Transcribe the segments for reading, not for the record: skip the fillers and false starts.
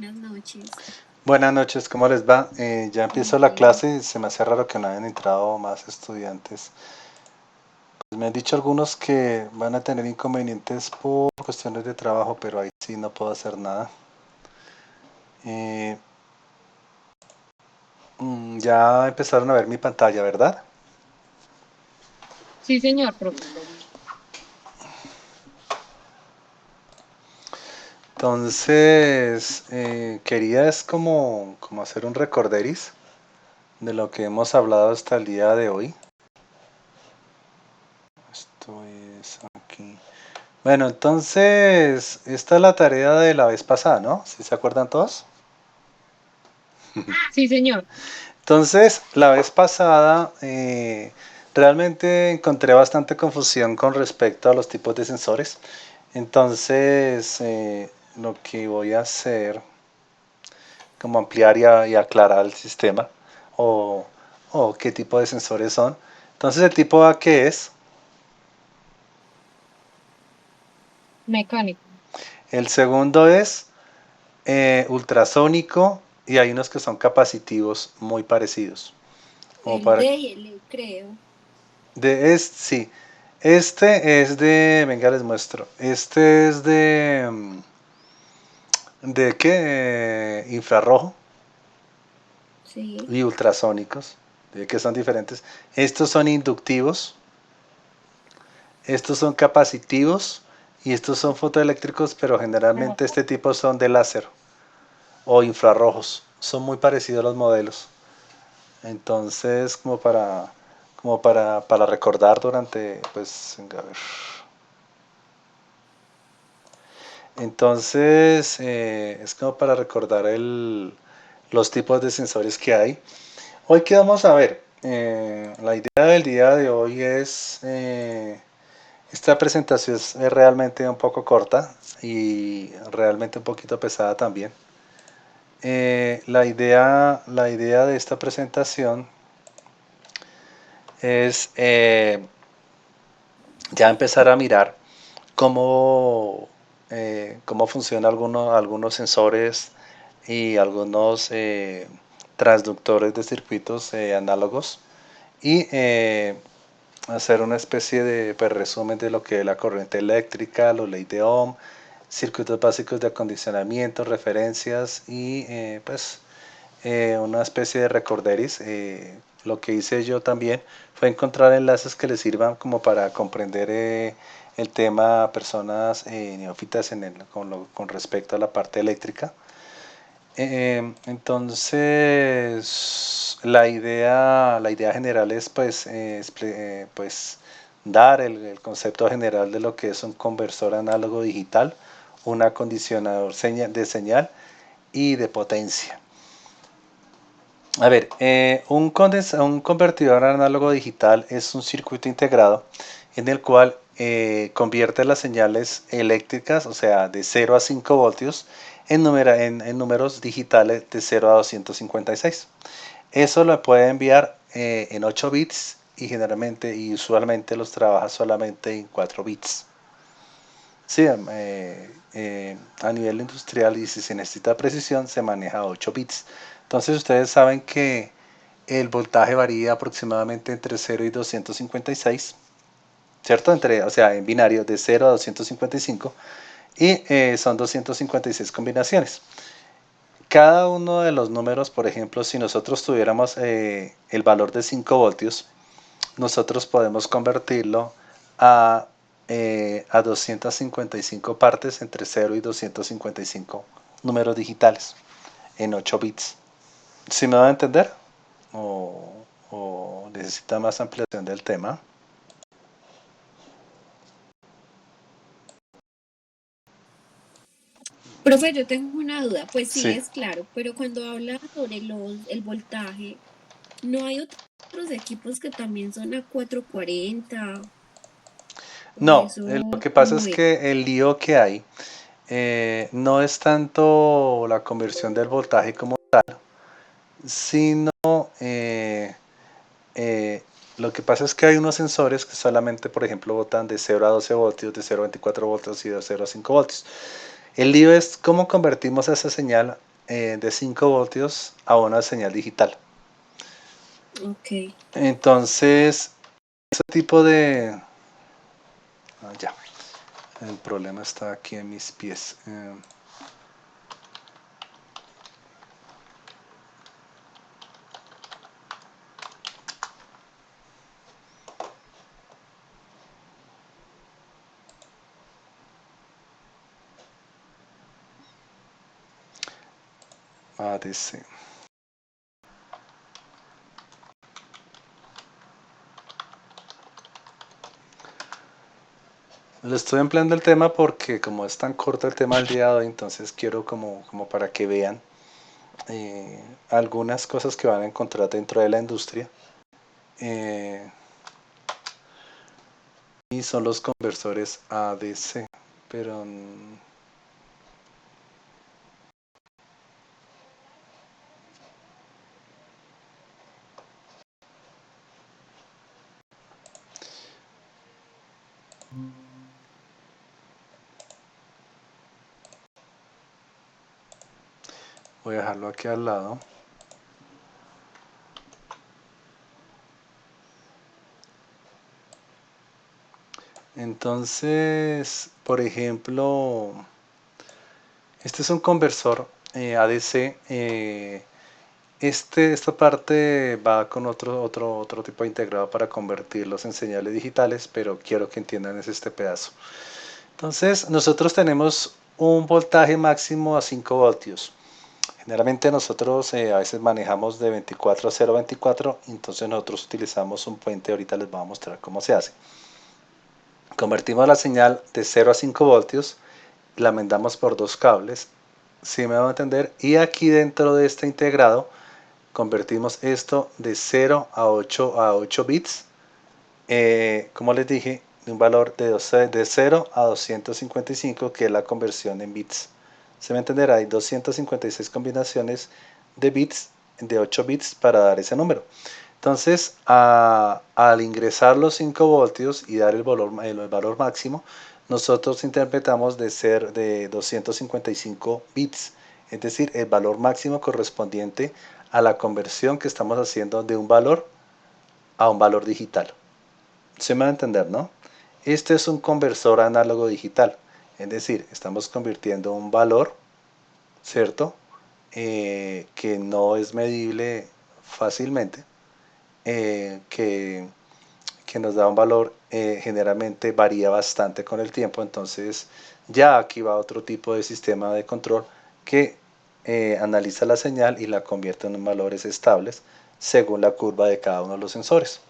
Buenas noches. Buenas noches, ¿cómo les va? Ya Muy empiezo la bien. clase y se me hace raro que no hayan entrado más estudiantes. Pues me han dicho algunos que van a tener inconvenientes por cuestiones de trabajo, pero ahí sí no puedo hacer nada. Eh, ya empezaron a ver mi pantalla, ¿verdad? Sí, señor, profesor. Entonces, quería es como hacer un recorderis de lo que hemos hablado hasta el día de hoy. Esto es aquí. Bueno, entonces, esta es la tarea de la vez pasada, ¿no? ¿Sí se acuerdan todos? Sí, señor. Entonces, la vez pasada realmente encontré bastante confusión con respecto a los tipos de sensores. Entonces, lo que voy a hacer, como ampliar y aclarar el sistema o, o qué tipo de sensores son. Entonces, el tipo A, ¿qué es? Mecánico. El segundo es ultrasónico y hay unos que son capacitivos muy parecidos. Como El para, D y el E, creo. sí, este es de, venga les muestro, este es ¿de qué? Infrarrojo Sí. y ultrasónicos, de que son diferentes. Estos son inductivos, estos son capacitivos y estos son fotoeléctricos, pero generalmente este tipo son de láser o infrarrojos. Son muy parecidos los modelos. Entonces, para recordar durante, pues, venga, a ver. Entonces, es como para recordar los tipos de sensores que hay. Hoy, ¿qué vamos a ver? La idea del día de hoy es, esta presentación es realmente un poco corta y realmente un poquito pesada también. La idea de esta presentación es ya empezar a mirar cómo funcionan algunos sensores y algunos transductores de circuitos análogos y hacer una especie de pues, resumen de lo que es la corriente eléctrica, los leyes de Ohm, circuitos básicos de acondicionamiento, referencias y una especie de recorderis. Lo que hice yo también fue encontrar enlaces que les sirvan como para comprender el tema a personas neófitas con respecto a la parte eléctrica. Entonces, la idea general es pues dar el concepto general de lo que es un conversor análogo digital, un acondicionador de señal y de potencia. A ver, un convertidor análogo digital es un circuito integrado en el cual convierte las señales eléctricas, o sea, de 0 a 5 voltios, en números digitales de 0 a 256. Eso lo puede enviar en 8 bits y generalmente y usualmente los trabaja solamente en 4 bits. Sí, a nivel industrial y si se necesita precisión se maneja 8 bits. Entonces ustedes saben que el voltaje varía aproximadamente entre 0 y 256, ¿cierto? O sea, en binario de 0 a 255 y son 256 combinaciones. Cada uno de los números, por ejemplo, si nosotros tuviéramos el valor de 5 voltios, nosotros podemos convertirlo a 255 partes entre 0 y 255 números digitales en 8 bits. ¿Sí me va a entender? ¿O necesita más ampliación del tema? Profe, yo tengo una duda. Pues sí, Sí. es claro, pero cuando habla sobre el voltaje, ¿no hay otros equipos que también son a 440? ¿O No, lo eso que pasa cómo es es? que el lío que hay no es tanto la conversión del voltaje como tal, sino eh, lo que pasa es que hay unos sensores que solamente, por ejemplo, botan de 0 a 12 voltios, de 0 a 24 voltios y de 0 a 5 voltios. El lío es cómo convertimos esa señal de 5 voltios a una señal digital. Ok. Entonces, ese tipo de... ya, el problema está aquí en mis pies. ADC. Le estoy empleando el tema porque como es tan corto el tema del día de hoy, entonces quiero como para que vean algunas cosas que van a encontrar dentro de la industria. Y son los conversores ADC. Pero voy a dejarlo aquí al lado. Entonces, por ejemplo, este es un conversor ADC. Esta parte va con otro tipo de integrado para convertirlos en señales digitales, pero quiero que entiendan es este pedazo. Entonces, nosotros tenemos un voltaje máximo a 5 voltios. Generalmente nosotros a veces manejamos de 24 a 0.24, entonces nosotros utilizamos un puente, ahorita les voy a mostrar cómo se hace. Convertimos la señal de 0 a 5 voltios, la mandamos por dos cables, si me van a entender, y aquí dentro de este integrado convertimos esto de 0 a 8 bits, como les dije, de un valor de 0 a 255, que es la conversión en bits. Se me entenderá, hay 256 combinaciones de bits, de 8 bits para dar ese número. Entonces, al ingresar los 5 voltios y dar el valor máximo, nosotros interpretamos de ser de 255 bits, es decir, el valor máximo correspondiente a la conversión que estamos haciendo de un valor a un valor digital. Se me va a entender, ¿no? Este es un conversor análogo digital, es decir, estamos convirtiendo un valor, ¿cierto? Que no es medible fácilmente, que nos da un valor, generalmente varía bastante con el tiempo, entonces ya aquí va otro tipo de sistema de control que analiza la señal y la convierte en valores estables según la curva de cada uno de los sensores.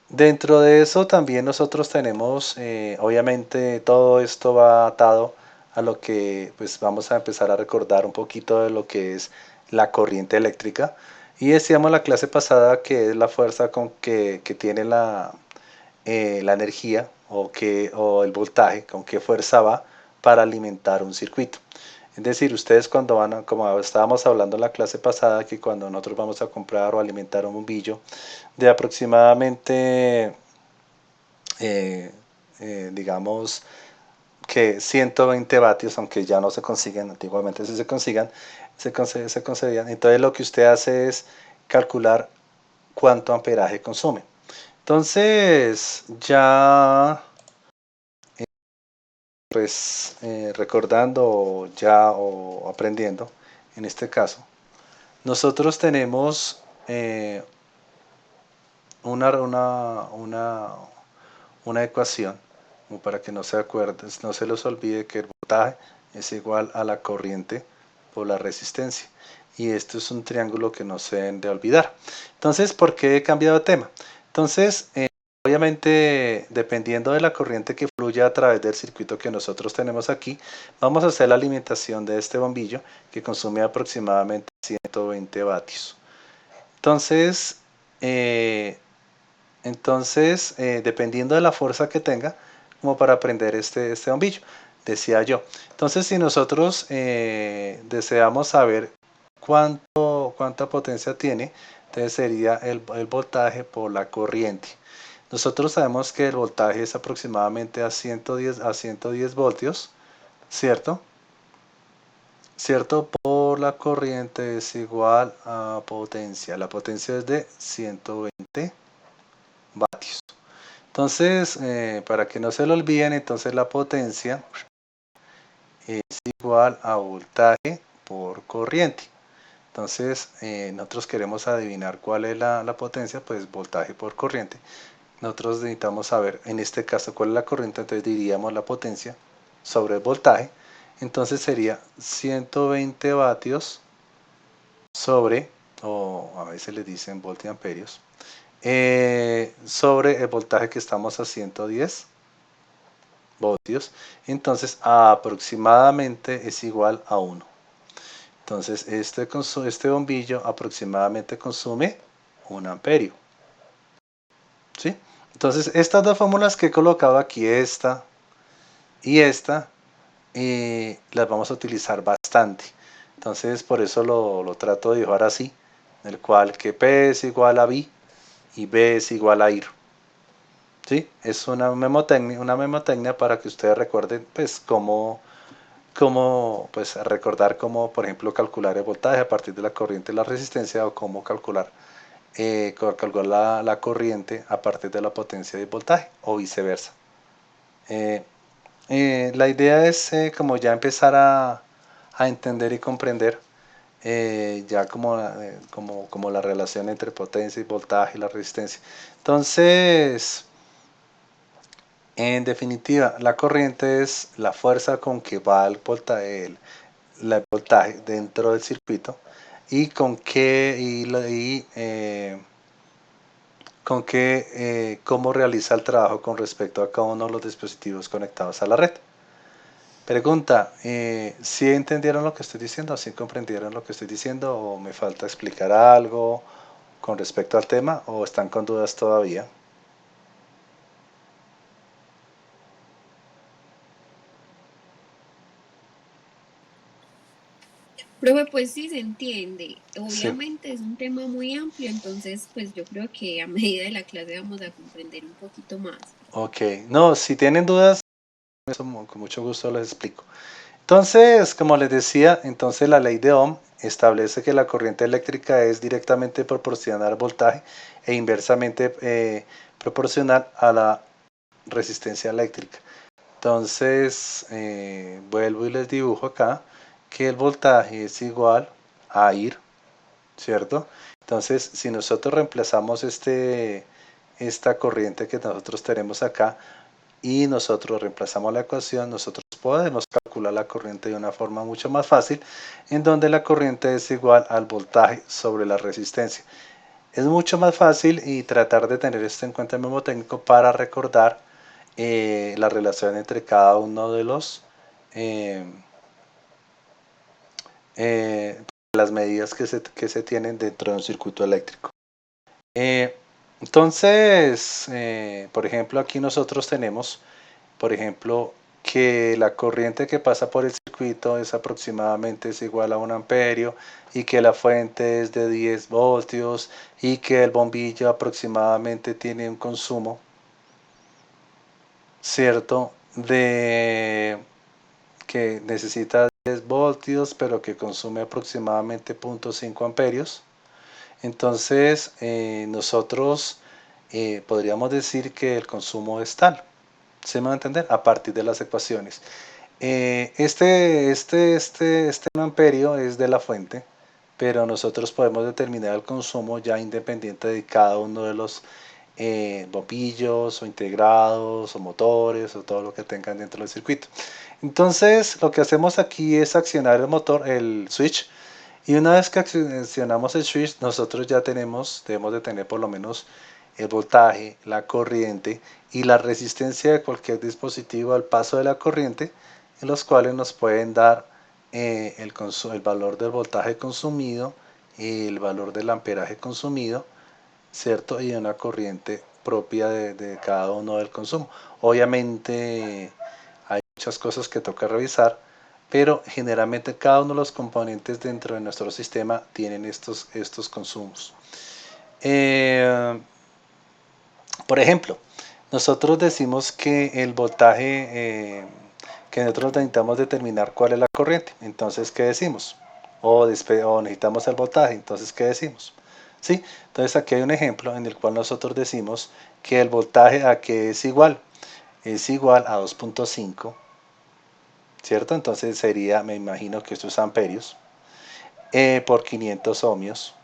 Dentro de eso también nosotros tenemos, obviamente todo esto va atado a lo que pues vamos a empezar a recordar un poquito de lo que es la corriente eléctrica. Y decíamos la clase pasada que es la fuerza con que tiene la energía o el voltaje, con qué fuerza va para alimentar un circuito. Es decir, ustedes cuando van como estábamos hablando en la clase pasada, que cuando nosotros vamos a comprar o alimentar un bombillo de aproximadamente, digamos que 120 vatios, aunque ya no se consiguen, antiguamente si se consigan, se concedían. Entonces lo que usted hace es calcular cuánto amperaje consume. Entonces, ya pues recordando ya o aprendiendo, en este caso, nosotros tenemos una, una, una, una ecuación, como para que no se acuerden, no se les olvide que el voltaje es igual a la corriente por la resistencia. Y esto es un triángulo que no se deben de olvidar. Entonces, ¿por qué he cambiado de tema? Entonces, obviamente, dependiendo de la corriente que fluya a través del circuito que nosotros tenemos aquí, vamos a hacer la alimentación de este bombillo que consume aproximadamente 120 vatios. Entonces, dependiendo de la fuerza que tenga, como para prender este bombillo, decía yo. Entonces, si nosotros deseamos saber cuánta potencia tiene, entonces sería el voltaje por la corriente. Nosotros sabemos que el voltaje es aproximadamente a 110 voltios, ¿cierto? ¿cierto? Por la corriente es igual a potencia. La potencia es de 120 vatios. Entonces, para que no se lo olviden, entonces la potencia es igual a voltaje por corriente. Entonces, nosotros queremos adivinar cuál es la potencia, pues voltaje por corriente. Nosotros necesitamos saber, en este caso, cuál es la corriente, entonces diríamos la potencia sobre el voltaje. Entonces sería 120 vatios sobre, o a veces le dicen voltiamperios, sobre el voltaje que estamos a 110 voltios. Entonces aproximadamente es igual a 1. Entonces este bombillo aproximadamente consume 1 amperio. ¿Sí? Entonces estas dos fórmulas que he colocado aquí, esta y esta, las vamos a utilizar bastante. Entonces por eso lo trato de dibujar así, en el cual que P es igual a V y B es igual a IR. ¿Sí? Es una memotecnia para que ustedes recuerden pues cómo pues recordar cómo por ejemplo calcular el voltaje a partir de la corriente y la resistencia, o cómo calcular la corriente a partir de la potencia del voltaje o viceversa. La idea es como ya empezar a entender y comprender ya como la relación entre potencia y voltaje y la resistencia. Entonces, en definitiva, la corriente es la fuerza con que va el voltaje dentro del circuito y cómo realiza el trabajo con respecto a cada uno de los dispositivos conectados a la red. Pregunta, ¿sí entendieron lo que estoy diciendo? ¿Sí comprendieron lo que estoy diciendo? ¿O me falta explicar algo con respecto al tema? ¿O están con dudas todavía? Profe, pues sí se entiende. Sí. Obviamente es un tema muy amplio, entonces pues yo creo que a medida de la clase vamos a comprender un poquito más. Ok. No, si tienen dudas, eso con mucho gusto les explico. Entonces, como les decía, entonces la ley de Ohm establece que la corriente eléctrica es directamente proporcional al voltaje e inversamente proporcional a la resistencia eléctrica. Entonces, vuelvo y les dibujo acá que el voltaje es igual a IR, ¿cierto? Entonces, si nosotros reemplazamos esta corriente que nosotros tenemos acá y nosotros reemplazamos la ecuación, nosotros podemos calcular la corriente de una forma mucho más fácil, en donde la corriente es igual al voltaje sobre la resistencia. Es mucho más fácil y tratar de tener esto en cuenta en memotécnico para recordar la relación entre cada uno de eh, eh, las medidas que se tienen dentro de un circuito eléctrico. Entonces, por ejemplo, aquí nosotros tenemos, por ejemplo, que la corriente que pasa por el circuito es igual a 1 amperio y que la fuente es de 10 voltios y que el bombillo aproximadamente tiene un consumo, ¿cierto? Que necesita 10 voltios, pero que consume aproximadamente 0.5 amperios. Entonces, nosotros podríamos decir que el consumo es tal. ¿Se me va a entender? A partir de las ecuaciones. Este amperio es de la fuente, pero nosotros podemos determinar el consumo ya independiente de cada uno de los bombillos o integrados o motores o todo lo que tengan dentro del circuito. Entonces lo que hacemos aquí es accionar el motor, el switch, y una vez que accionamos el switch nosotros ya debemos de tener por lo menos el voltaje, la corriente y la resistencia de cualquier dispositivo al paso de la corriente, en los cuales nos pueden dar el valor del voltaje consumido, el valor del amperaje consumido, ¿cierto? Y una corriente propia de cada uno del consumo. Obviamente hay muchas cosas que toca revisar, pero generalmente cada uno de los componentes dentro de nuestro sistema tienen estos consumos. Por ejemplo, nosotros decimos que el voltaje, que nosotros necesitamos determinar cuál es la corriente. Entonces, ¿qué decimos? O necesitamos el voltaje. Entonces, ¿qué decimos? ¿Sí? Entonces, aquí hay un ejemplo en el cual nosotros decimos que el voltaje a qué es igual. Es igual a 2.5, ¿cierto? Entonces sería, me imagino que esto es amperios, por 500 ohmios,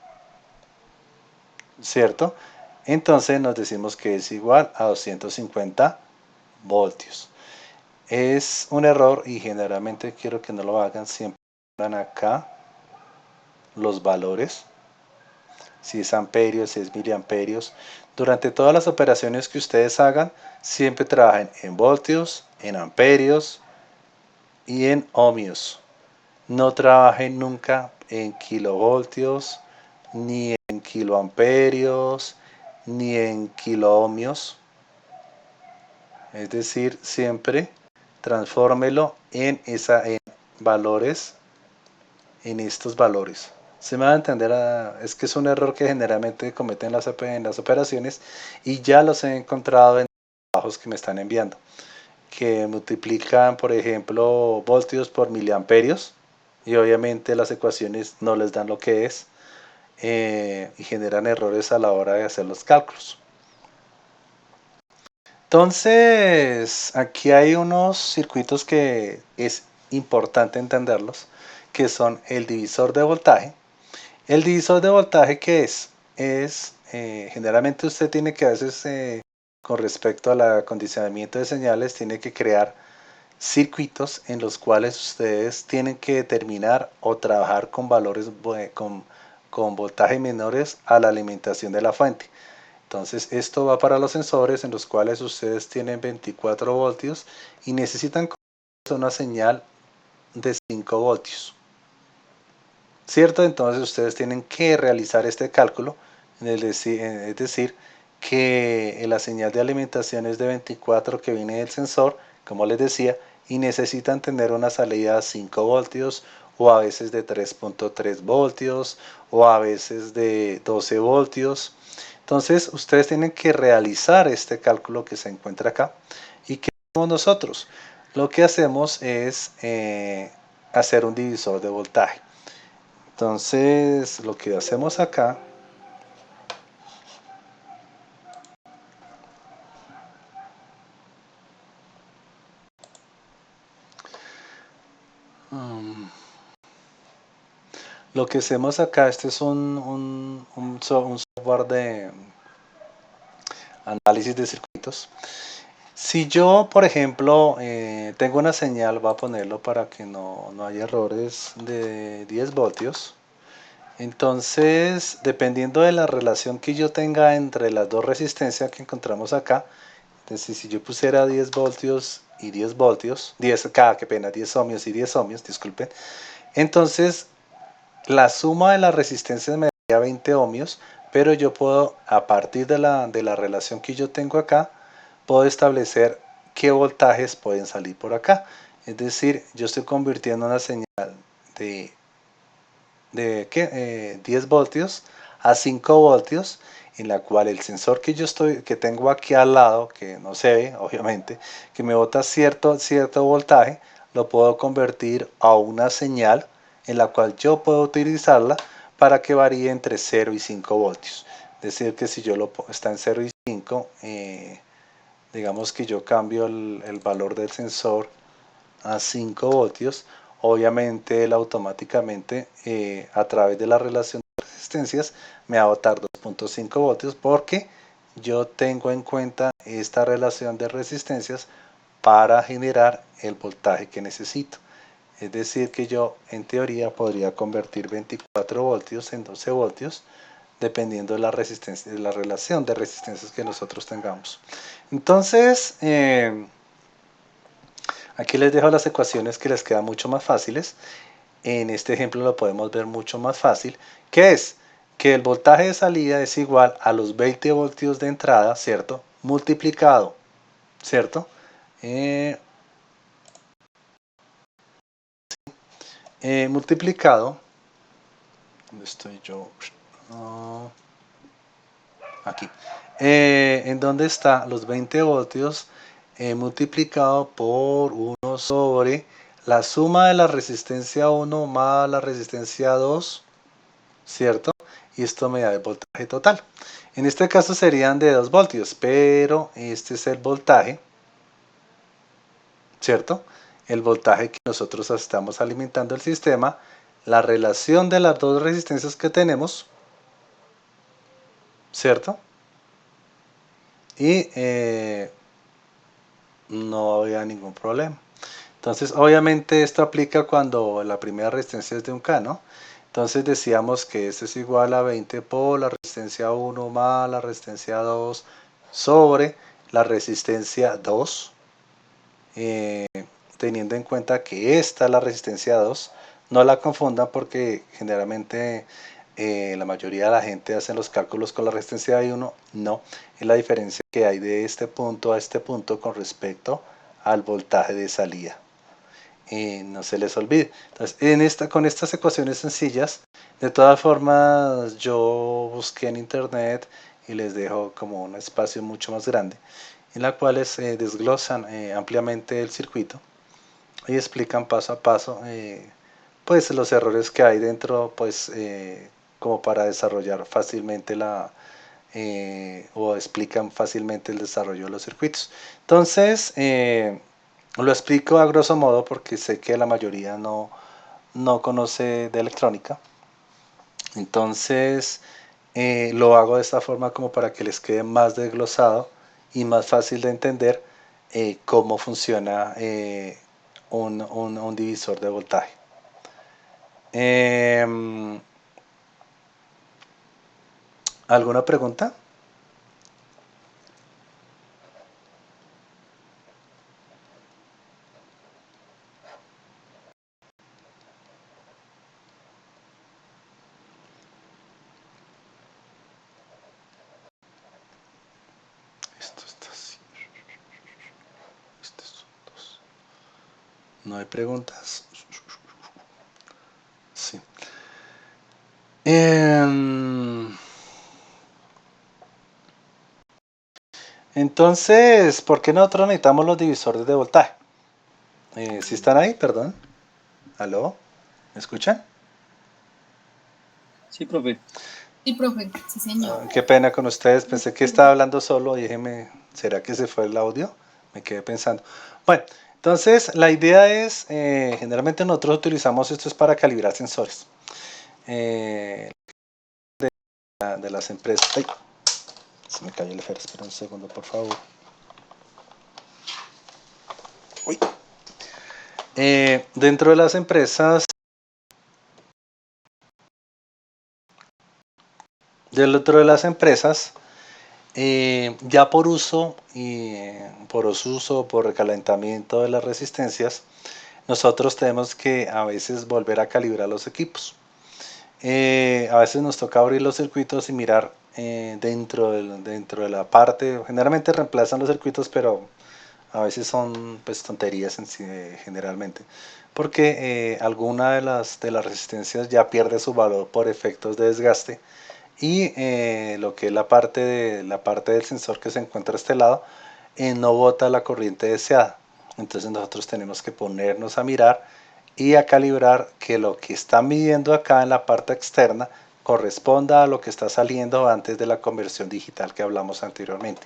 ¿cierto? Entonces nos decimos que es igual a 250 voltios. Es un error y generalmente quiero que no lo hagan, siempre pongan acá los valores, si es amperios, si es miliamperios. Durante todas las operaciones que ustedes hagan, siempre trabajen en voltios, en amperios y en ohmios. No trabajen nunca en kilovoltios, ni en kiloamperios, ni en kiloohmios. Es decir, siempre transfórmelo en valores, en estos valores. Se me va a entender, es que es un error que generalmente cometen en las operaciones y ya los he encontrado en trabajos que me están enviando, que multiplican, por ejemplo, voltios por miliamperios y obviamente las ecuaciones no les dan lo que es y generan errores a la hora de hacer los cálculos. Entonces, aquí hay unos circuitos que es importante entenderlos, que son el divisor de voltaje. El divisor de voltaje, ¿qué es? Generalmente usted tiene que a veces, con respecto al acondicionamiento de señales, tiene que crear circuitos en los cuales ustedes tienen que determinar o trabajar con valores con voltaje menores a la alimentación de la fuente. Entonces esto va para los sensores en los cuales ustedes tienen 24 voltios y necesitan una señal de 5 voltios. ¿Cierto? Entonces ustedes tienen que realizar este cálculo, es decir, que la señal de alimentación es de 24 que viene del sensor, como les decía, y necesitan tener una salida de 5 voltios o a veces de 3.3 voltios o a veces de 12 voltios. Entonces ustedes tienen que realizar este cálculo que se encuentra acá. ¿Y qué hacemos nosotros? Lo que hacemos es hacer un divisor de voltaje. Entonces lo que hacemos acá este es un software de análisis de circuitos. Si yo, por ejemplo, tengo una señal, voy a ponerlo para que no haya errores, de 10 voltios. Entonces, dependiendo de la relación que yo tenga entre las dos resistencias que encontramos acá, entonces si yo pusiera 10 voltios y 10 voltios, 10 qué pena, 10 ohmios y 10 ohmios, disculpen, entonces la suma de las resistencias me daría 20 ohmios, pero yo puedo, a partir de la relación que yo tengo acá, puedo establecer qué voltajes pueden salir por acá. Es decir, yo estoy convirtiendo una señal de 10 voltios a 5 voltios, en la cual el sensor que tengo aquí al lado, que no se ve obviamente, que me bota cierto voltaje, lo puedo convertir a una señal en la cual yo puedo utilizarla para que varíe entre 0 y 5 voltios. Es decir, que si yo está en 0 y 5, digamos que yo cambio el valor del sensor a 5 voltios, obviamente él automáticamente a través de la relación de resistencias me va a botar 2.5 voltios porque yo tengo en cuenta esta relación de resistencias para generar el voltaje que necesito. Es decir, que yo en teoría podría convertir 24 voltios en 12 voltios dependiendo de la resistencia, de la relación de resistencias que nosotros tengamos. Entonces, aquí les dejo las ecuaciones que les quedan mucho más fáciles. En este ejemplo lo podemos ver mucho más fácil, que es que el voltaje de salida es igual a los 20 voltios de entrada, ¿cierto? Multiplicado, ¿cierto? Multiplicado, ¿dónde estoy yo? Aquí. ¿En dónde está los 20 voltios multiplicado por 1 sobre la suma de la resistencia 1 más la resistencia 2, ¿cierto? Y esto me da el voltaje total. En este caso serían de 2 voltios, pero este es el voltaje, ¿cierto? El voltaje que nosotros estamos alimentando el sistema, la relación de las dos resistencias que tenemos, ¿cierto? Y no había ningún problema. Entonces, obviamente esto aplica cuando la primera resistencia es de 1K, ¿no? Entonces decíamos que esto es igual a 20 por la resistencia 1 más la resistencia 2 sobre la resistencia 2, teniendo en cuenta que esta es la resistencia 2. No la confundan porque generalmente la mayoría de la gente hace los cálculos con la resistencia de 1. No, es la diferencia que hay de este punto a este punto con respecto al voltaje de salida. No se les olvide. Entonces, con estas ecuaciones sencillas, de todas formas, yo busqué en internet y les dejo como un espacio mucho más grande, en la cual desglosan ampliamente el circuito y explican paso a paso pues los errores que hay dentro, pues como para desarrollar fácilmente o explican fácilmente el desarrollo de los circuitos. Entonces, lo explico a grosso modo porque sé que la mayoría no conoce de electrónica. Entonces, lo hago de esta forma como para que les quede más desglosado y más fácil de entender cómo funciona un divisor de voltaje. ¿Alguna pregunta? Esto está así. Estos son dos. ¿No hay preguntas? Sí. Entonces, ¿por qué nosotros necesitamos los divisores de voltaje? ¿Sí están ahí? Perdón. ¿Aló? ¿Me escuchan? Sí, profe. Sí, profe, sí, señor. Qué pena con ustedes. Pensé que estaba hablando solo y déjeme, ¿será que se fue el audio? Me quedé pensando. Bueno, entonces la idea es, generalmente nosotros utilizamos esto es para calibrar sensores de las empresas. Ay, se me cayó el fer, espera un segundo, por favor. Uy. Dentro de las empresas, ya por uso por recalentamiento de las resistencias, nosotros tenemos que a veces volver a calibrar los equipos. A veces nos toca abrir los circuitos y mirar dentro de la parte, generalmente reemplazan los circuitos, pero a veces son pues tonterías generalmente, porque alguna de las resistencias ya pierde su valor por efectos de desgaste y lo que es la parte del sensor que se encuentra a este lado no bota la corriente deseada. Entonces nosotros tenemos que ponernos a mirar y a calibrar que lo que está midiendo acá en la parte externa corresponda a lo que está saliendo antes de la conversión digital que hablamos anteriormente,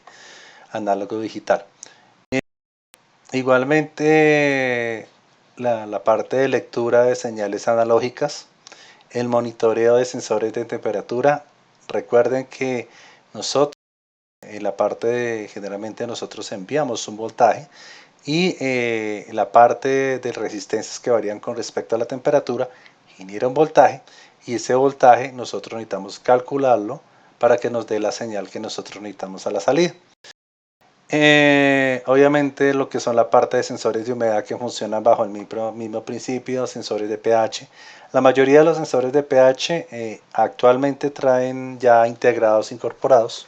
análogo digital. Igualmente la parte de lectura de señales analógicas, el monitoreo de sensores de temperatura. Recuerden que nosotros en la parte generalmente nosotros enviamos un voltaje y la parte de resistencias que varían con respecto a la temperatura genera un voltaje y ese voltaje nosotros necesitamos calcularlo para que nos dé la señal que nosotros necesitamos a la salida. Obviamente lo que son la parte de sensores de humedad que funcionan bajo el mismo principio, sensores de pH. La mayoría de los sensores de pH actualmente traen ya integrados incorporados,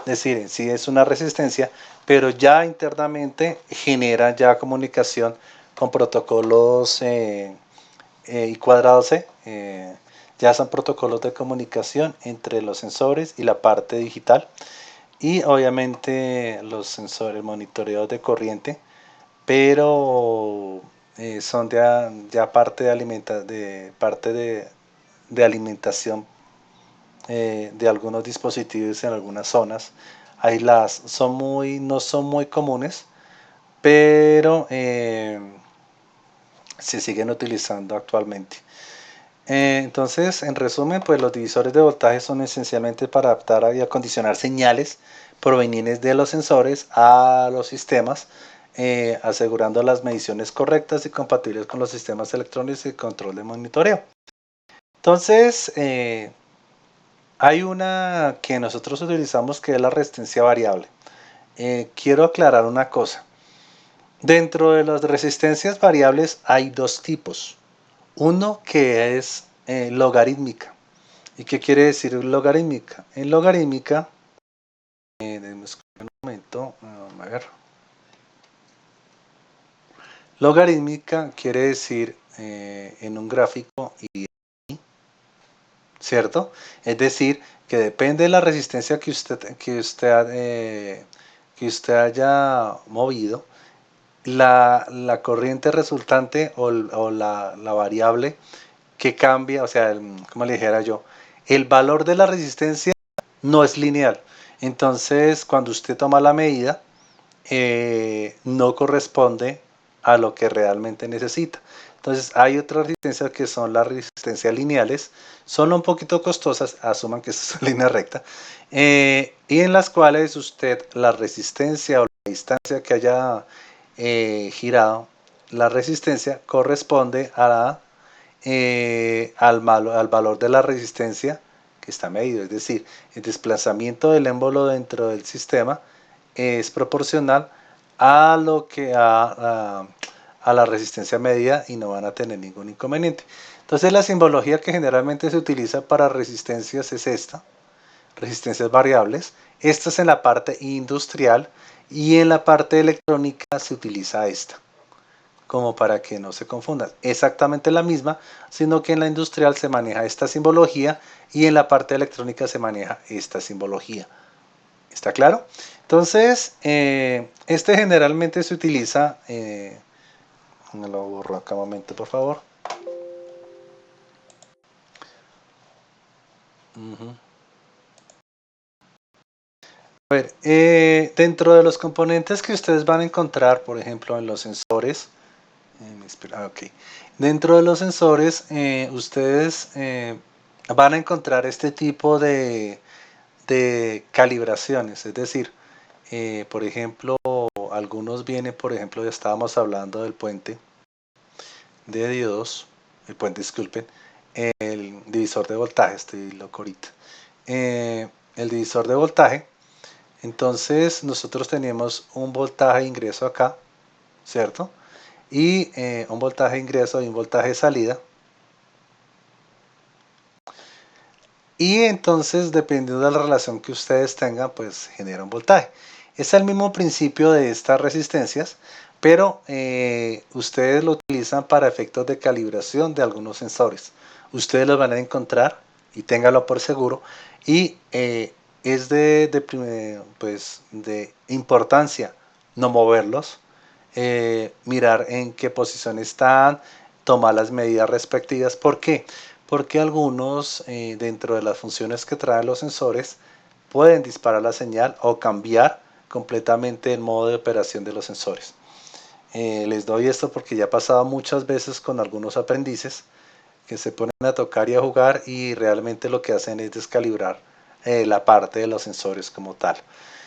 es decir, sí es una resistencia, pero ya internamente genera ya comunicación con protocolos y cuadrado C. Ya son protocolos de comunicación entre los sensores y la parte digital y obviamente los sensores, monitoreos de corriente, pero son ya parte de alimentación de algunos dispositivos en algunas zonas aisladas. No son muy comunes, pero se siguen utilizando actualmente. Entonces, en resumen, pues los divisores de voltaje son esencialmente para adaptar y acondicionar señales provenientes de los sensores a los sistemas, asegurando las mediciones correctas y compatibles con los sistemas electrónicos y control de monitoreo. Entonces, hay una que nosotros utilizamos que es la resistencia variable. Quiero aclarar una cosa. Dentro de las resistencias variables hay dos tipos. Uno que es logarítmica. ¿Y qué quiere decir logarítmica? En logarítmica, un momento, a ver. Logarítmica quiere decir en un gráfico y ¿cierto? Es decir, que depende de la resistencia que usted haya movido, la corriente resultante o la variable que cambia, o sea, como le dijera yo, el valor de la resistencia no es lineal. Entonces, cuando usted toma la medida, no corresponde a lo que realmente necesita. Entonces, hay otras resistencias que son las resistencias lineales, son un poquito costosas, asuman que es una línea recta, y en las cuales usted la resistencia o la distancia que haya girado, la resistencia corresponde al valor de la resistencia que está medido, es decir, el desplazamiento del émbolo dentro del sistema es proporcional a lo que a la resistencia medida y no van a tener ningún inconveniente. Entonces la simbología que generalmente se utiliza para resistencias es esta, resistencias variables. Esta es en la parte industrial y en la parte electrónica se utiliza esta, como para que no se confundan. Exactamente la misma, sino que en la industrial se maneja esta simbología y en la parte electrónica se maneja esta simbología. ¿Está claro? Entonces, este generalmente se utiliza, me lo borro acá un momento, por favor. A ver, dentro de los componentes que ustedes van a encontrar, por ejemplo, en los sensores, okay. Dentro de los sensores, ustedes van a encontrar este tipo de calibraciones, es decir, por ejemplo, algunos vienen, por ejemplo, ya estábamos hablando del puente de diodos, disculpen, el divisor de voltaje, estoy loco ahorita, el divisor de voltaje. Entonces nosotros tenemos un voltaje de ingreso acá, ¿cierto? Y un voltaje de ingreso y un voltaje de salida. Y entonces, dependiendo de la relación que ustedes tengan, pues genera un voltaje. Es el mismo principio de estas resistencias, pero ustedes lo utilizan para efectos de calibración de algunos sensores. Ustedes los van a encontrar y ténganlo por seguro. Y es pues, de importancia no moverlos, mirar en qué posición están, tomar las medidas respectivas. ¿Por qué? Porque algunos, dentro de las funciones que traen los sensores, pueden disparar la señal o cambiar completamente el modo de operación de los sensores. Les doy esto porque ya ha pasado muchas veces con algunos aprendices que se ponen a tocar y a jugar y realmente lo que hacen es descalibrar la parte de los sensores como tal.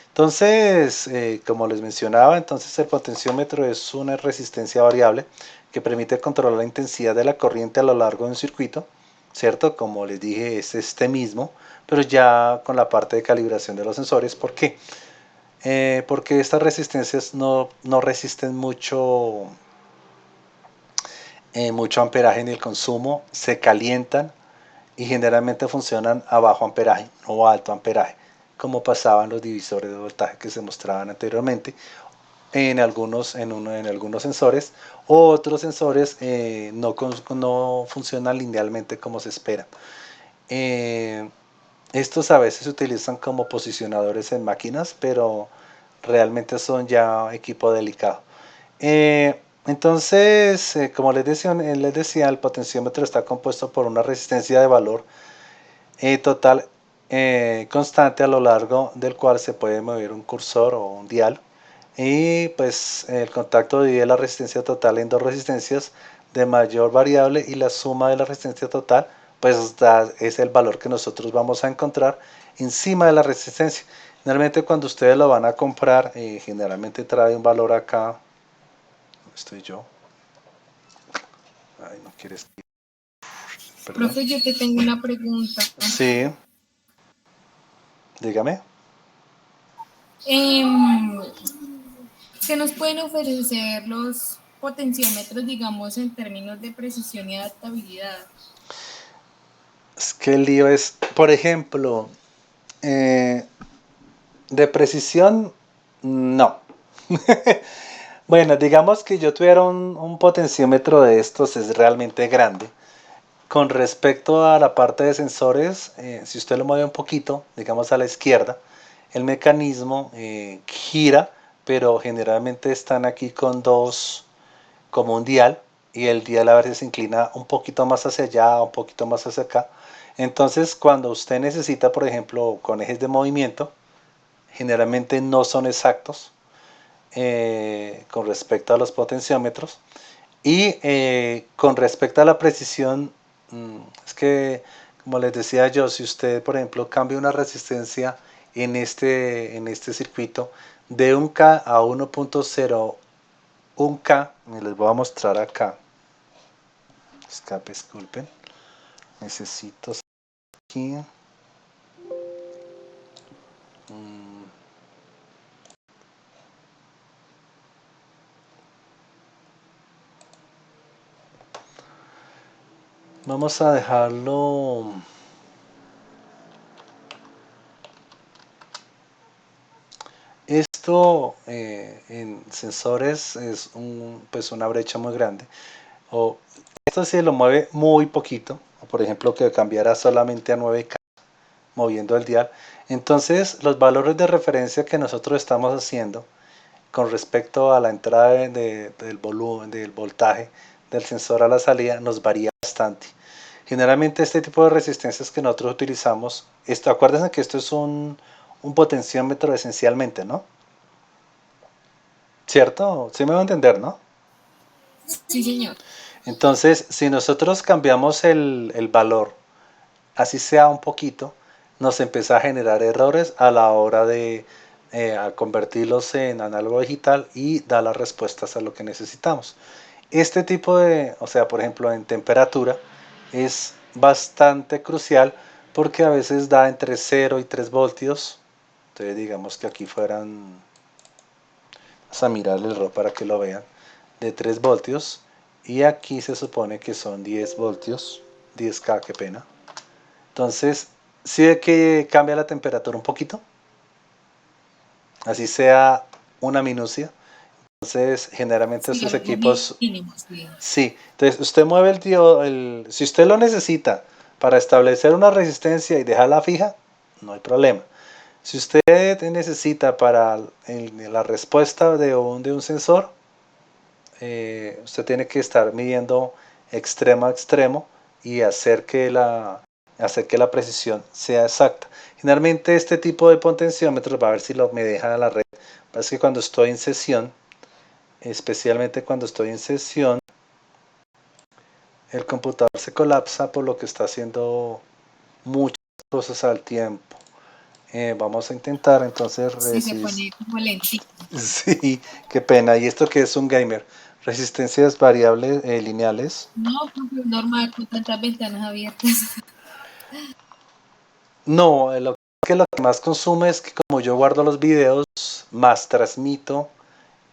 Entonces, como les mencionaba, entonces el potenciómetro es una resistencia variable que permite controlar la intensidad de la corriente a lo largo de un circuito, ¿cierto? Como les dije, es este mismo, pero ya con la parte de calibración de los sensores. ¿Por qué? Porque estas resistencias no resisten mucho amperaje en el consumo, se calientan y generalmente funcionan a bajo amperaje o alto amperaje, como pasaban los divisores de voltaje que se mostraban anteriormente en algunos sensores, o otros sensores no funcionan linealmente como se espera. Estos a veces se utilizan como posicionadores en máquinas, pero realmente son ya equipo delicado. Entonces, como les decía, el potenciómetro está compuesto por una resistencia de valor total constante a lo largo del cual se puede mover un cursor o un dial. Y pues el contacto divide la resistencia total en dos resistencias de mayor variable y la suma de la resistencia total pues es el valor que nosotros vamos a encontrar encima de la resistencia. Generalmente cuando ustedes lo van a comprar, generalmente trae un valor acá. ¿Dónde estoy yo? Ay, no quieres. Perdón. Profe, yo te tengo una pregunta. Sí, dígame. ¿Qué nos pueden ofrecer los potenciómetros, digamos, en términos de precisión y adaptabilidad? Es que el lío es, por ejemplo, de precisión, no. Bueno, digamos que yo tuviera un potenciómetro de estos, es realmente grande. Con respecto a la parte de sensores, si usted lo mueve un poquito, digamos a la izquierda, el mecanismo gira, pero generalmente están aquí con dos, como un dial, y el dial a veces se inclina un poquito más hacia allá, un poquito más hacia acá. Entonces, cuando usted necesita, por ejemplo, con ejes de movimiento, generalmente no son exactos con respecto a los potenciómetros. Y con respecto a la precisión, es que, como les decía yo, si usted, por ejemplo, cambia una resistencia en este circuito de 1K a 1.01K, les voy a mostrar acá. Escape, disculpen. Necesito aquí. Vamos a dejarlo. Esto en sensores es pues una brecha muy grande. O esto se lo mueve muy poquito. O por ejemplo que cambiara solamente a 9K moviendo el dial. Entonces los valores de referencia que nosotros estamos haciendo con respecto a la entrada del volumen, del voltaje del sensor a la salida nos varía bastante. Generalmente este tipo de resistencias que nosotros utilizamos, acuérdense que esto es un potenciómetro esencialmente, ¿no? ¿Cierto? Sí me va a entender, ¿no? Sí, señor. Entonces, si nosotros cambiamos el valor, así sea un poquito, nos empieza a generar errores a la hora de a convertirlos en análogo digital y dar las respuestas a lo que necesitamos. Este tipo de, o sea, por ejemplo, en temperatura, es bastante crucial porque a veces da entre 0 y 3 voltios. Entonces, digamos que aquí fueran, vamos a mirar el error para que lo vean, de 3 voltios. Y aquí se supone que son 10 voltios, 10K, qué pena. Entonces, sí ve que cambia la temperatura un poquito, así sea una minucia. Entonces, generalmente Sí, estos algo equipos, mínimo, sí. sí. Entonces, usted mueve el diodo, si usted lo necesita para establecer una resistencia y dejarla fija, no hay problema. Si usted necesita para la respuesta de un sensor, usted tiene que estar midiendo extremo a extremo y hacer que la precisión sea exacta. Generalmente este tipo de potenciómetros, va a ver si me deja a la red, es que cuando estoy en sesión, especialmente cuando estoy en sesión, el computador se colapsa por lo que está haciendo muchas cosas al tiempo. Vamos a intentar entonces Sí, se resistir. pone como lentito. Sí, qué pena. ¿Y esto qué es un gamer? Resistencias variables lineales. No, profe, es normal con tantas ventanas abiertas. No, lo que más consume es que como yo guardo los videos, más transmito,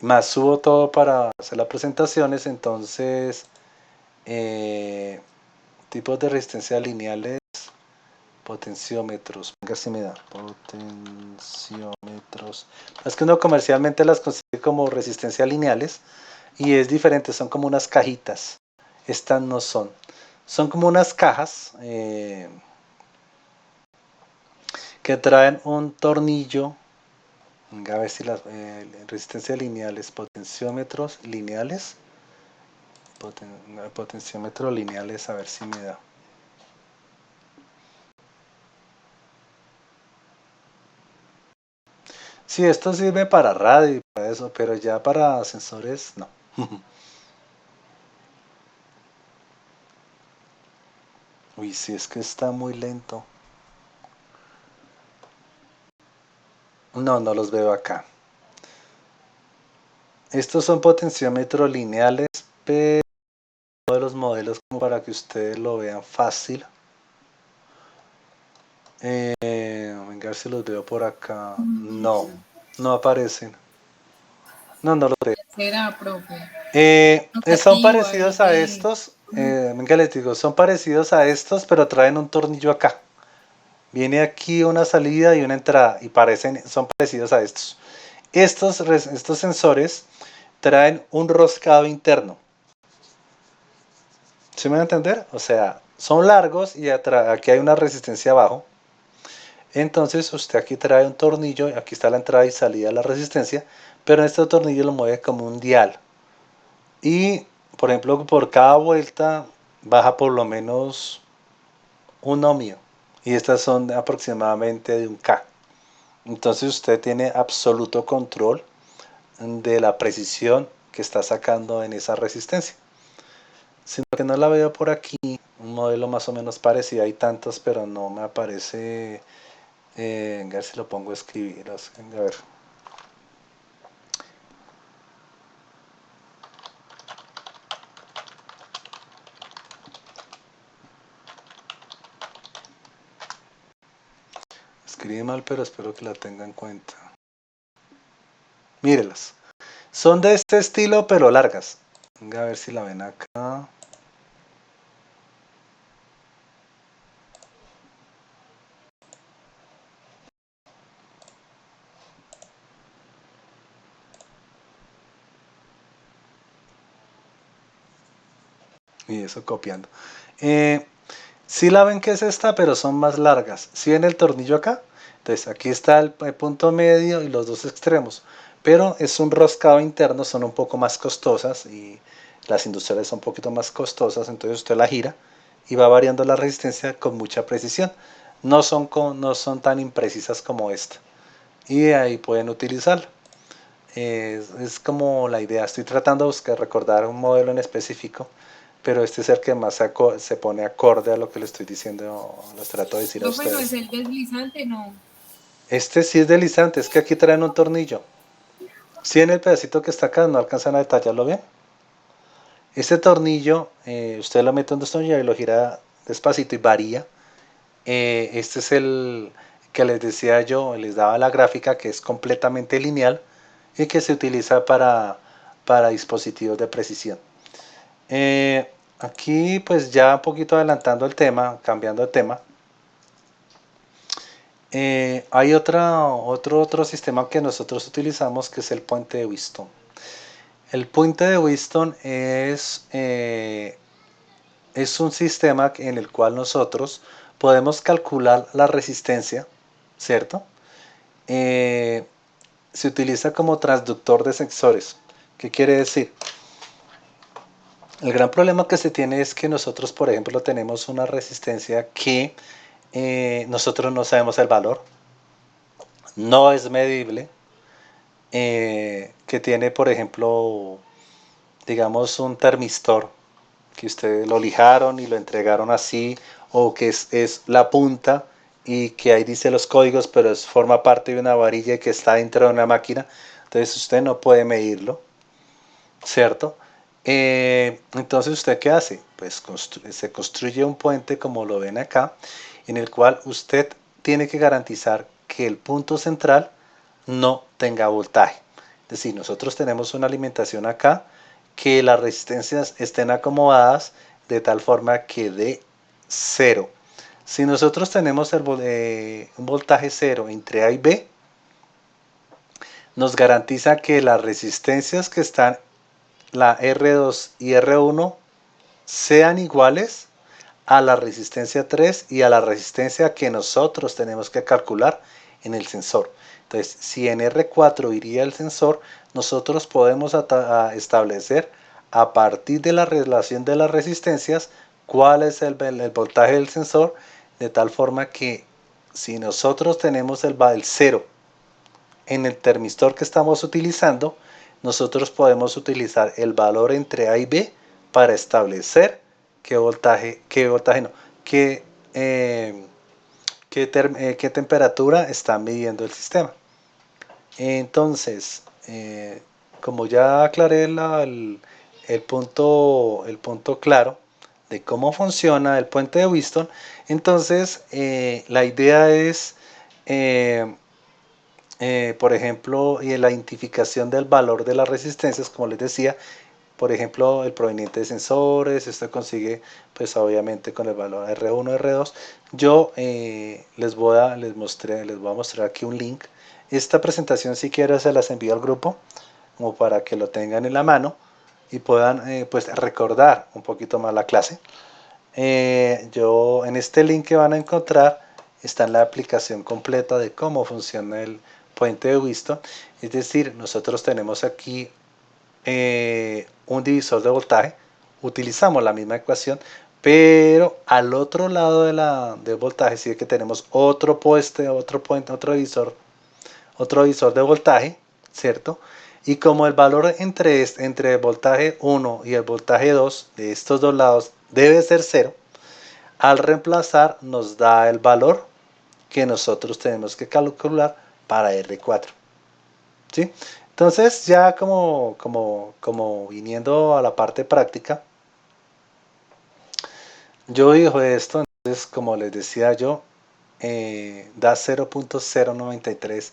más subo todo para hacer las presentaciones, entonces tipos de resistencia lineales, potenciómetros, venga si me da, potenciómetros. Es que uno comercialmente las consigue como resistencia lineales y es diferente, son como unas cajitas. Estas no son. Son como unas cajas. que traen un tornillo. Venga, a ver si las resistencia lineales, potenciómetros lineales. Potenciómetros lineales, a ver si me da. Sí, esto sirve para radio y para eso, pero ya para sensores no. Uy, sí, es que está muy lento. No, no los veo acá. Estos son potenciómetros lineales, pero de los modelos como para que ustedes lo vean fácil. Venga, a ver si los veo por acá. No, no aparecen. No, no los veo. Será, profe. Son Educativo, ahí parecidos a de... estos. Venga, les digo, son parecidos a estos, pero traen un tornillo acá. Viene aquí una salida y una entrada y son parecidos a estos. Estos sensores traen un roscado interno. ¿Sí me van a entender? O sea, son largos y aquí hay una resistencia abajo. Entonces usted aquí trae un tornillo, aquí está la entrada y salida de la resistencia, pero este tornillo lo mueve como un dial. Y, por ejemplo, por cada vuelta baja por lo menos un ohmio. Y estas son aproximadamente de un K. Entonces usted tiene absoluto control de la precisión que está sacando en esa resistencia. Sino que no la veo por aquí, un modelo más o menos parecido, hay tantos, pero no me aparece. A ver si lo pongo a escribir. A ver. Escribí mal, pero espero que la tenga en cuenta. Mírelas. Son de este estilo, pero largas. A ver si la ven acá. Y eso copiando. Si la ven que es esta, pero son más largas. Si ven el tornillo acá, entonces aquí está el punto medio y los dos extremos. Pero es un roscado interno, son un poco más costosas y las industriales son un poquito más costosas. Entonces usted la gira y va variando la resistencia con mucha precisión. No son tan imprecisas como esta. Y de ahí pueden utilizarla. Es como la idea. Estoy tratando de recordar un modelo en específico, pero este es el que más se pone acorde a lo que le estoy diciendo, les trato de decir a Profe, ¿no es ustedes. el deslizante? No. Este sí es deslizante, es que aquí traen un tornillo. Si en el pedacito que está acá no alcanzan a detallarlo bien. Este tornillo, usted lo mete en un tornillo y lo gira despacito y varía. Este es el que les decía yo, les daba la gráfica, que es completamente lineal y que se utiliza para dispositivos de precisión. Aquí pues ya un poquito adelantando el tema, cambiando de tema, hay otro sistema que nosotros utilizamos, que es el puente de Wheatstone. El puente de Wheatstone es un sistema en el cual nosotros podemos calcular la resistencia, ¿cierto? Se utiliza como transductor de sensores. ¿Qué quiere decir? El gran problema que se tiene es que nosotros, por ejemplo, tenemos una resistencia que nosotros no sabemos el valor, no es medible, que tiene, por ejemplo, digamos, un termistor que ustedes lo lijaron y lo entregaron así, o que es la punta y que ahí dice los códigos, pero forma parte de una varilla que está dentro de una máquina, entonces usted no puede medirlo, ¿cierto? Entonces usted ¿qué hace? Pues se construye un puente, como lo ven acá, en el cual usted tiene que garantizar que el punto central no tenga voltaje. Es decir, nosotros tenemos una alimentación acá, que las resistencias estén acomodadas de tal forma que dé cero. Si nosotros tenemos un voltaje cero entre A y B, nos garantiza que las resistencias que están, la R2 y R1, sean iguales a la resistencia 3 y a la resistencia que nosotros tenemos que calcular en el sensor. Entonces, si en R4 iría el sensor, nosotros podemos establecer a partir de la relación de las resistencias cuál es el voltaje del sensor, de tal forma que si nosotros tenemos el 0 en el termistor que estamos utilizando, nosotros podemos utilizar el valor entre A y B para establecer qué temperatura está midiendo el sistema. Entonces, como ya aclaré el punto claro de cómo funciona el puente de Wheatstone, entonces la idea es, por ejemplo, la identificación del valor de las resistencias, como les decía, por ejemplo, el proveniente de sensores. Esto se consigue, pues obviamente, con el valor R1, R2. Yo les voy a mostrar aquí un link. Esta presentación, si quiero, se las envío al grupo, como para que lo tengan en la mano y puedan pues recordar un poquito más la clase. En este link que van a encontrar está la aplicación completa de cómo funciona el puente de Wheatstone. Es decir, nosotros tenemos aquí un divisor de voltaje, utilizamos la misma ecuación, pero al otro lado del voltaje sí que tenemos otro divisor de voltaje, ¿cierto? Y como el valor entre el voltaje 1 y el voltaje 2 de estos dos lados debe ser 0, al reemplazar nos da el valor que nosotros tenemos que calcular para R4. ¿Sí? Entonces, ya como viniendo a la parte práctica, yo digo esto. Entonces, como les decía yo, da 0.093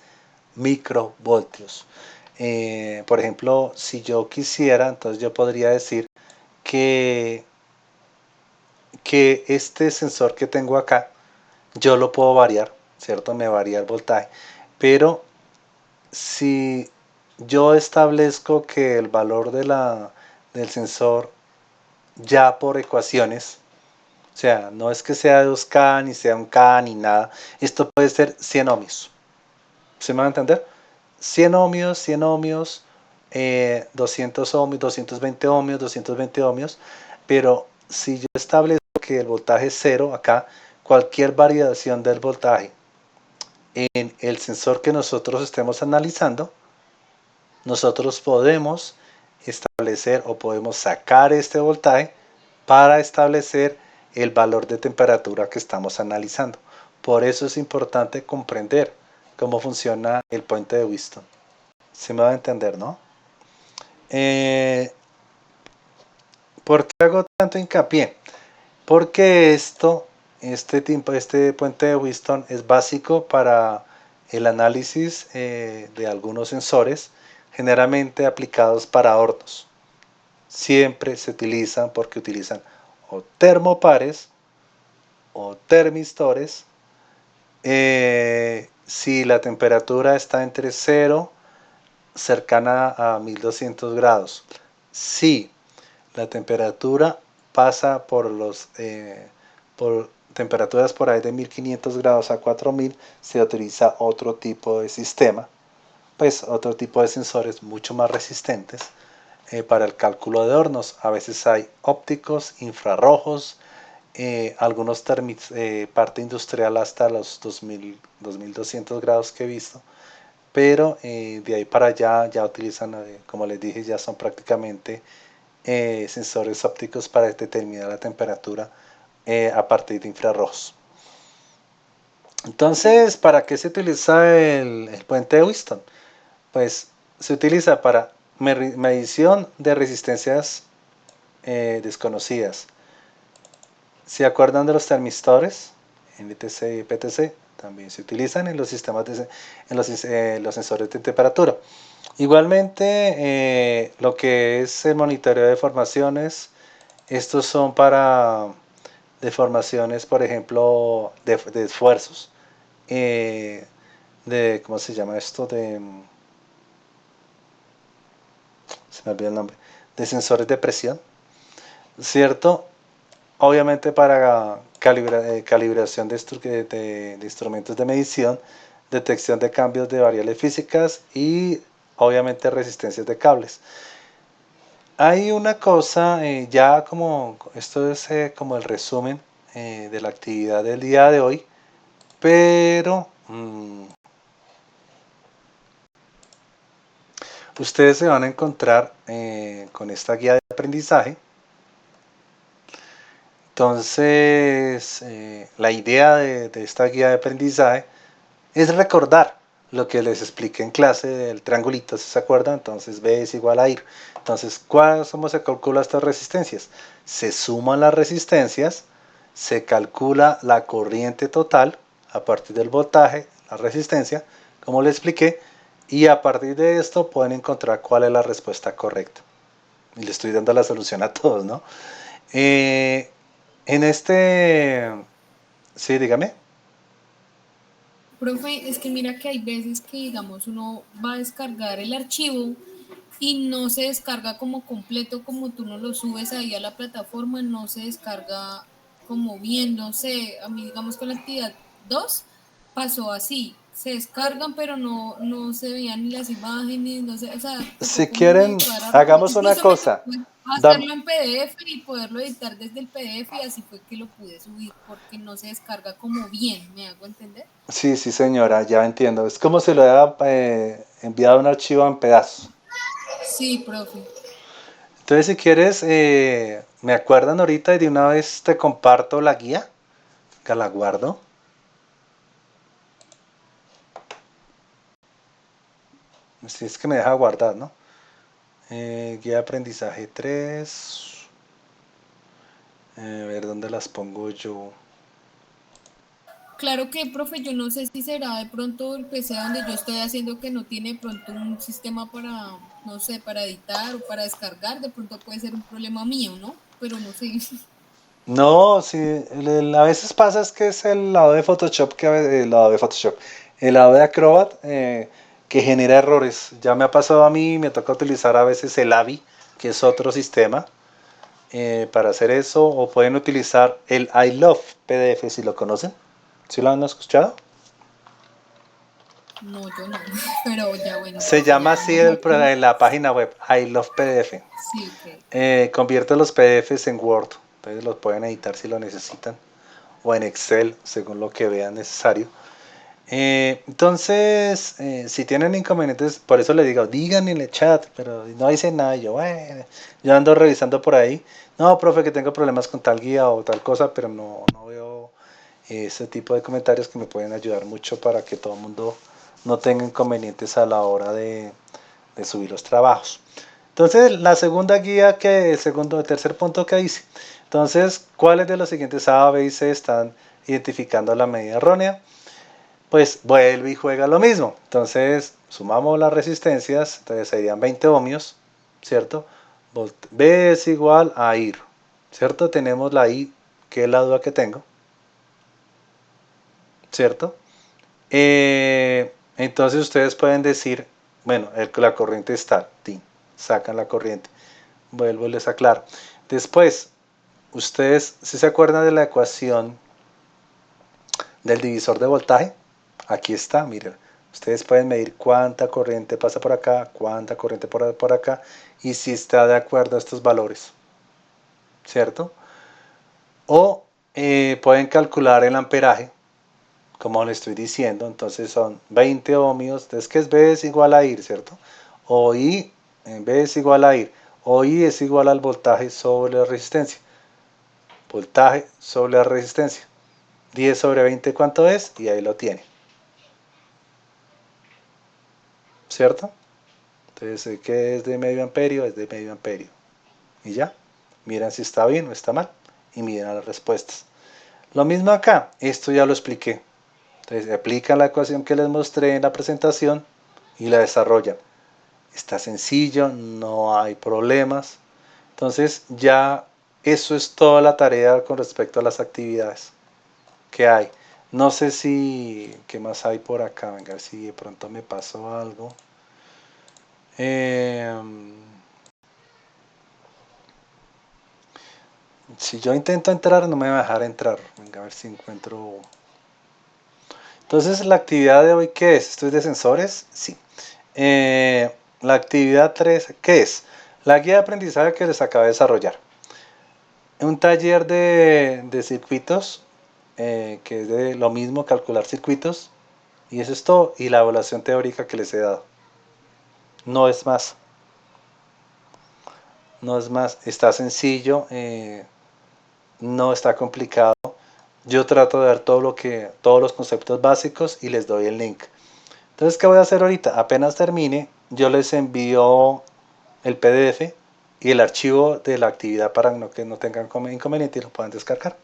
microvoltios. Por ejemplo, si yo quisiera, entonces yo podría decir que este sensor que tengo acá, yo lo puedo variar, ¿cierto? Me varía el voltaje, pero si yo establezco que el valor del sensor ya por ecuaciones, o sea, no es que sea 2K, ni sea 1K, ni nada, esto puede ser 100 ohmios. ¿Se me va a entender? 100 ohmios, 100 ohmios, 200 ohmios, 220 ohmios, 220 ohmios, pero si yo establezco que el voltaje es 0 acá, cualquier variación del voltaje en el sensor que nosotros estemos analizando, nosotros podemos establecer o podemos sacar este voltaje para establecer el valor de temperatura que estamos analizando. Por eso es importante comprender cómo funciona el puente de Wheatstone. ¿Se me va a entender, no? ¿Por qué hago tanto hincapié? Porque este puente de Wheatstone es básico para el análisis de algunos sensores, generalmente aplicados para hornos. Siempre se utilizan porque utilizan o termopares o termistores. Si la temperatura está entre 0 cercana a 1200 grados. Si la temperatura pasa por temperaturas por ahí de 1500 grados a 4000, se utiliza otro tipo de sistema, pues otro tipo de sensores mucho más resistentes para el cálculo de hornos. A veces hay ópticos, infrarrojos, algunos parte industrial hasta los 2200 grados que he visto, pero de ahí para allá ya utilizan, como les dije, ya son prácticamente sensores ópticos para determinar la temperatura a partir de infrarrojos. Entonces, ¿para qué se utiliza el puente de Wheatstone? Pues se utiliza para medición de resistencias desconocidas. ¿Se acuerdan de los termistores? NTC y PTC también se utilizan en los sistemas los sensores de temperatura. Igualmente, lo que es el monitoreo de deformaciones, estos son para deformaciones, por ejemplo, de esfuerzos, ¿cómo se llama esto? Se me olvidó el nombre, de sensores de presión, ¿cierto? obviamente para calibración de instrumentos de medición, detección de cambios de variables físicas y obviamente resistencias de cables. Hay una cosa, ya como esto es como el resumen de la actividad del día de hoy, pero ustedes se van a encontrar con esta guía de aprendizaje. Entonces, la idea de esta guía de aprendizaje es recordar lo que les expliqué en clase del triangulito, si se acuerdan. Entonces, B es igual a IR. Entonces, ¿cómo se calcula estas resistencias? Se suman las resistencias, se calcula la corriente total a partir del voltaje, la resistencia, como les expliqué, y a partir de esto pueden encontrar cuál es la respuesta correcta. Y le estoy dando la solución a todos, ¿no? En este... Sí, dígame. Profe, es que mira que hay veces que, digamos, uno va a descargar el archivo y no se descarga como completo, como tú no lo subes ahí a la plataforma, no se descarga como bien, no sé, a mí, digamos, con la actividad 2 pasó así, se descargan, pero no se veían ni las imágenes, no sé, o sea, tocó Si como quieren, cuadrarlo. hagamos una Incluso me cosa. tocó Dam- hacerlo en PDF y poderlo editar desde el PDF y así fue que lo pude subir, porque no se descarga como bien, ¿me hago entender? Sí, sí, señora, ya entiendo. Es como si lo hubiera enviado un archivo en pedazos. Sí, profe. Entonces, si quieres, me acuerdan ahorita y de una vez te comparto la guía, que la guardo. Si es que me deja guardar, ¿no? Guía de aprendizaje 3. A ver dónde las pongo yo. Claro que, profe, yo no sé si será de pronto el PC donde yo estoy haciendo que no tiene de pronto un sistema para, no sé, para editar o para descargar, de pronto puede ser un problema mío, ¿no? Pero no sé. No, sí, a veces pasa es que es el lado de Photoshop, el lado de Photoshop, el lado de Acrobat que genera errores. Ya me ha pasado a mí, me toca utilizar a veces el AVI, que es otro sistema, para hacer eso, o pueden utilizar el I Love PDF si lo conocen. ¿Sí lo han escuchado? No, yo no. Pero ya bueno, Se profe, llama ya así mejor. en la página web, I Love PDF. Sí, ok. Convierte los PDFs en Word, entonces los pueden editar si lo necesitan, o en Excel, según lo que vean necesario. Entonces, si tienen inconvenientes, por eso les digo, digan en el chat, pero no dicen nada. Yo, bueno, yo ando revisando por ahí. No, profe, que tengo problemas con tal guía o tal cosa, pero no veo ese tipo de comentarios que me pueden ayudar mucho para que todo el mundo no tenga inconvenientes a la hora de subir los trabajos. Entonces, la segunda guía el tercer punto que hice. Entonces, ¿cuáles de los siguientes A, B y C están identificando la medida errónea? Pues vuelve y juega lo mismo. Entonces, sumamos las resistencias, entonces serían 20 ohmios, ¿cierto? B es igual a IR, ¿cierto? Tenemos la I, que es la duda que tengo, ¿cierto? Entonces ustedes pueden decir, bueno, la corriente está, sacan la corriente. Vuelvo y les aclaro. Después, ustedes, si se acuerdan de la ecuación del divisor de voltaje, aquí está, miren. Ustedes pueden medir cuánta corriente pasa por acá, cuánta corriente por acá, y si está de acuerdo a estos valores, ¿cierto? O pueden calcular el amperaje, como le estoy diciendo, entonces son 20 ohmios, entonces que es B es igual a IR, ¿cierto? O I, B es igual a IR, o I es igual al voltaje sobre la resistencia. Voltaje sobre la resistencia. 10 sobre 20, ¿cuánto es? Y ahí lo tiene. ¿Cierto? Entonces, ¿qué es de medio amperio? Es de medio amperio. Y ya. Miran si está bien o está mal. Y miran las respuestas. Lo mismo acá. Esto ya lo expliqué. Entonces, aplican la ecuación que les mostré en la presentación y la desarrollan. Está sencillo, no hay problemas. Entonces, ya eso es toda la tarea con respecto a las actividades que hay. No sé si, ¿qué más hay por acá? Venga, si de pronto me pasó algo. Si yo intento entrar, no me va a dejar entrar. Venga, a ver si encuentro. Entonces, la actividad de hoy, ¿qué es? ¿Esto es de sensores? Sí. La actividad 3, ¿qué es? La guía de aprendizaje que les acabo de desarrollar. Un taller de circuitos, que es de lo mismo, calcular circuitos. Y eso es todo. Y la evaluación teórica que les he dado. No es más. No es más. Está sencillo. No está complicado. Yo trato de dar todos los conceptos básicos y les doy el link. Entonces, ¿qué voy a hacer ahorita? Apenas termine, yo les envío el PDF y el archivo de la actividad para que no tengan inconveniente y lo puedan descargar.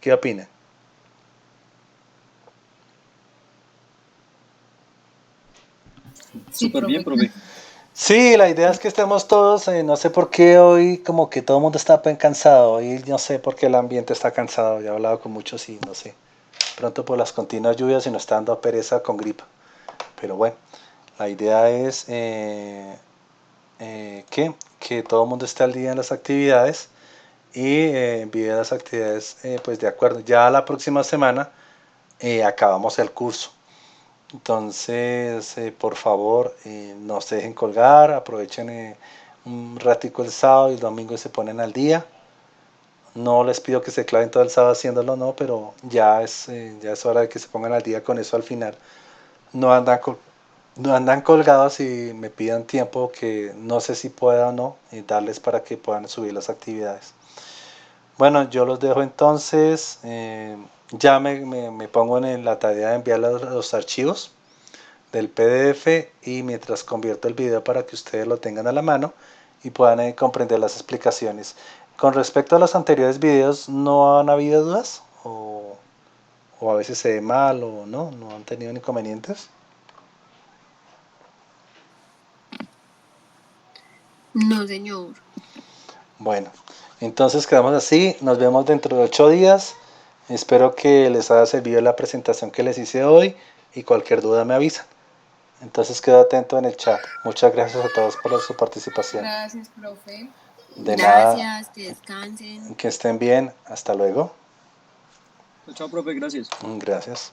¿Qué opinan? Sí, Súper bien, profe. profe. Sí, la idea es que estemos todos, no sé por qué hoy como que todo el mundo está cansado, hoy no sé por qué el ambiente está cansado, ya he hablado con muchos y no sé, pronto por las continuas lluvias y nos está dando pereza con gripa, pero bueno, la idea es que todo el mundo esté al día en las actividades y envíe las actividades pues de acuerdo. Ya la próxima semana acabamos el curso. Entonces, por favor, no se dejen colgar, aprovechen un ratico el sábado y el domingo y se ponen al día. No les pido que se claven todo el sábado haciéndolo, no, pero ya es hora de que se pongan al día con eso al final. No andan, no andan colgados y me pidan tiempo que no sé si pueda o no darles para que puedan subir las actividades. Bueno, yo los dejo entonces. Ya me pongo en la tarea de enviar los archivos del PDF y mientras convierto el video para que ustedes lo tengan a la mano y puedan comprender las explicaciones. Con respecto a los anteriores videos, ¿no han habido dudas? O a veces se ve mal o no han tenido inconvenientes. No, señor. Bueno, entonces quedamos así. Nos vemos dentro de 8 días. Espero que les haya servido la presentación que les hice hoy y cualquier duda me avisan. Entonces quedo atento en el chat. Muchas gracias a todos por su participación. Gracias, profe. De nada, Gracias, que descansen. que estén bien. Hasta luego. Chao, profe, gracias. Gracias.